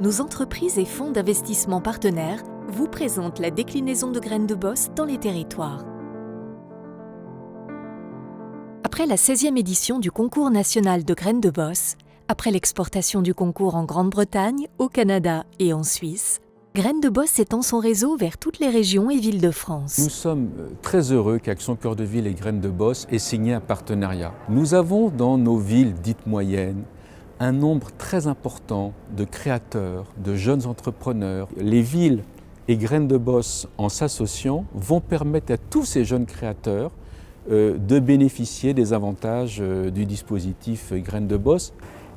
nos entreprises et fonds d'investissement partenaires vous présentent la déclinaison de Graines de Boss dans les territoires. Après la 16e édition du concours national de Graines de Boss, après l'exportation du concours en Grande-Bretagne, au Canada et en Suisse, Graines de Boss étend son réseau vers toutes les régions et villes de France. Nous sommes très heureux qu'Action Cœur de Ville et Graines de Boss aient signé un partenariat. Nous avons dans nos villes dites moyennes un nombre très important de créateurs, de jeunes entrepreneurs. Les villes et Graines de Boss, en s'associant, vont permettre à tous ces jeunes créateurs de bénéficier des avantages du dispositif Graines de Boss.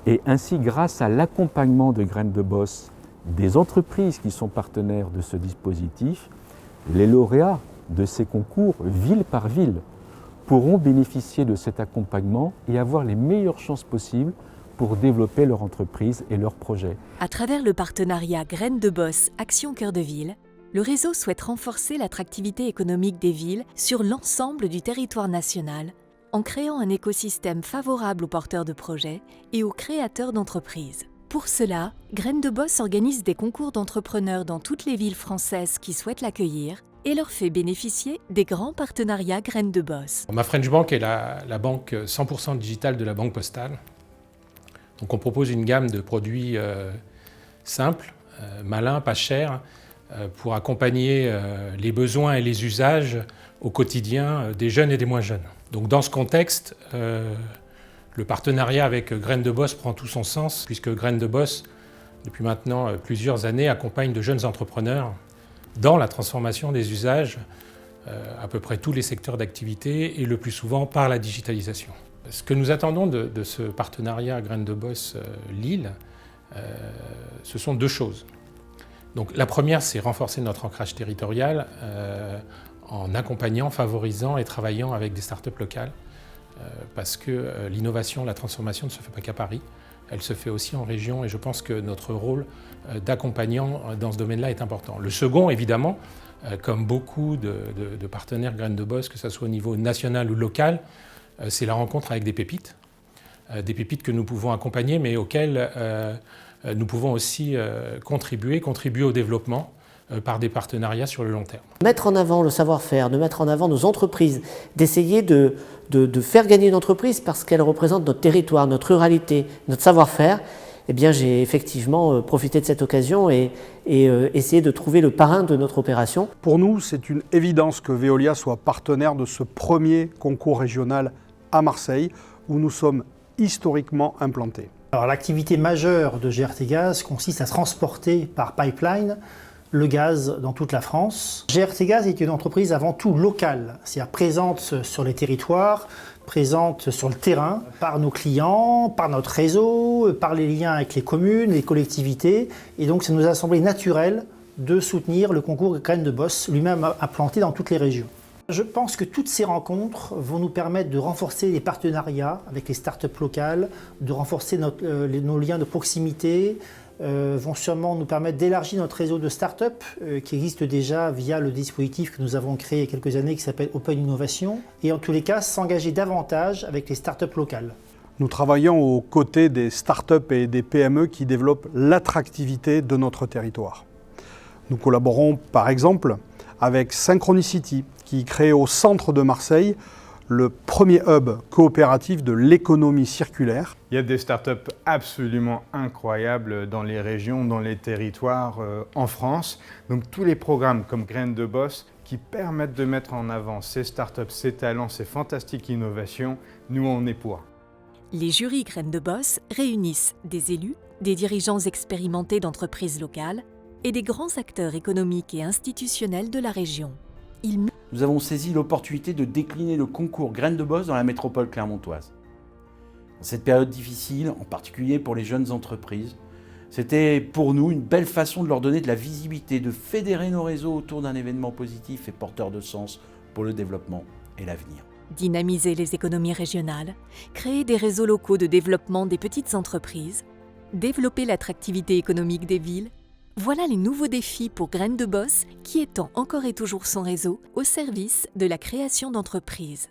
Et ainsi, grâce à l'accompagnement de Graines de Boss, des entreprises qui sont partenaires de ce dispositif, les lauréats de ces concours, ville par ville, pourront bénéficier de cet accompagnement et avoir les meilleures chances possibles pour développer leur entreprise et leurs projets. À travers le partenariat Graines de Boss Action Cœur de Ville, le réseau souhaite renforcer l'attractivité économique des villes sur l'ensemble du territoire national en créant un écosystème favorable aux porteurs de projets et aux créateurs d'entreprises. Pour cela, Graines de Boss organise des concours d'entrepreneurs dans toutes les villes françaises qui souhaitent l'accueillir et leur fait bénéficier des grands partenariats Graines de Boss. Ma French Bank est la banque 100% digitale de la Banque Postale. Donc on propose une gamme de produits simples, malins, pas chers, pour accompagner les besoins et les usages au quotidien des jeunes et des moins jeunes. Donc dans ce contexte, le partenariat avec Graines de Boss prend tout son sens, puisque Graines de Boss, depuis maintenant plusieurs années, accompagne de jeunes entrepreneurs dans la transformation des usages à peu près tous les secteurs d'activité et le plus souvent par la digitalisation. Ce que nous attendons de ce partenariat Graines de Boss Lille, ce sont deux choses. Donc, la première, c'est renforcer notre ancrage territorial en accompagnant, favorisant et travaillant avec des startups locales. Parce que l'innovation, la transformation ne se fait pas qu'à Paris, elle se fait aussi en région et je pense que notre rôle d'accompagnant dans ce domaine-là est important. Le second, évidemment, comme beaucoup de partenaires Graines de Boss, que ce soit au niveau national ou local, c'est la rencontre avec des pépites que nous pouvons accompagner mais auxquelles nous pouvons aussi contribuer au développement par des partenariats sur le long terme. Mettre en avant le savoir-faire, de mettre en avant nos entreprises, d'essayer de faire gagner une entreprise parce qu'elle représente notre territoire, notre ruralité, notre savoir-faire, eh bien j'ai effectivement profité de cette occasion et essayé de trouver le parrain de notre opération. Pour nous, c'est une évidence que Veolia soit partenaire de ce premier concours régional à Marseille, où nous sommes historiquement implantés. Alors, l'activité majeure de GRT Gaz consiste à transporter par pipeline le gaz dans toute la France. GRT Gaz est une entreprise avant tout locale, c'est-à-dire présente sur les territoires, présente sur le terrain, par nos clients, par notre réseau, par les liens avec les communes, les collectivités. Et donc ça nous a semblé naturel de soutenir le concours Graines de Boss, lui-même implanté dans toutes les régions. Je pense que toutes ces rencontres vont nous permettre de renforcer les partenariats avec les startups locales, de renforcer nos liens de proximité, vont sûrement nous permettre d'élargir notre réseau de startups qui existe déjà via le dispositif que nous avons créé il y a quelques années qui s'appelle Open Innovation et en tous les cas s'engager davantage avec les startups locales. Nous travaillons aux côtés des startups et des PME qui développent l'attractivité de notre territoire. Nous collaborons par exemple avec Synchronicity qui crée au centre de Marseille le premier hub coopératif de l'économie circulaire. Il y a des startups absolument incroyables dans les régions, dans les territoires en France. Donc tous les programmes comme Graines de Boss qui permettent de mettre en avant ces startups, ces talents, ces fantastiques innovations, nous on est pour. Les jurys Graines de Boss réunissent des élus, des dirigeants expérimentés d'entreprises locales et des grands acteurs économiques et institutionnels de la région. Nous avons saisi l'opportunité de décliner le concours Graines de Boss dans la métropole clermontoise. Dans cette période difficile, en particulier pour les jeunes entreprises, c'était pour nous une belle façon de leur donner de la visibilité, de fédérer nos réseaux autour d'un événement positif et porteur de sens pour le développement et l'avenir. Dynamiser les économies régionales, créer des réseaux locaux de développement des petites entreprises, développer l'attractivité économique des villes, voilà les nouveaux défis pour Graines de Boss qui étend encore et toujours son réseau au service de la création d'entreprises.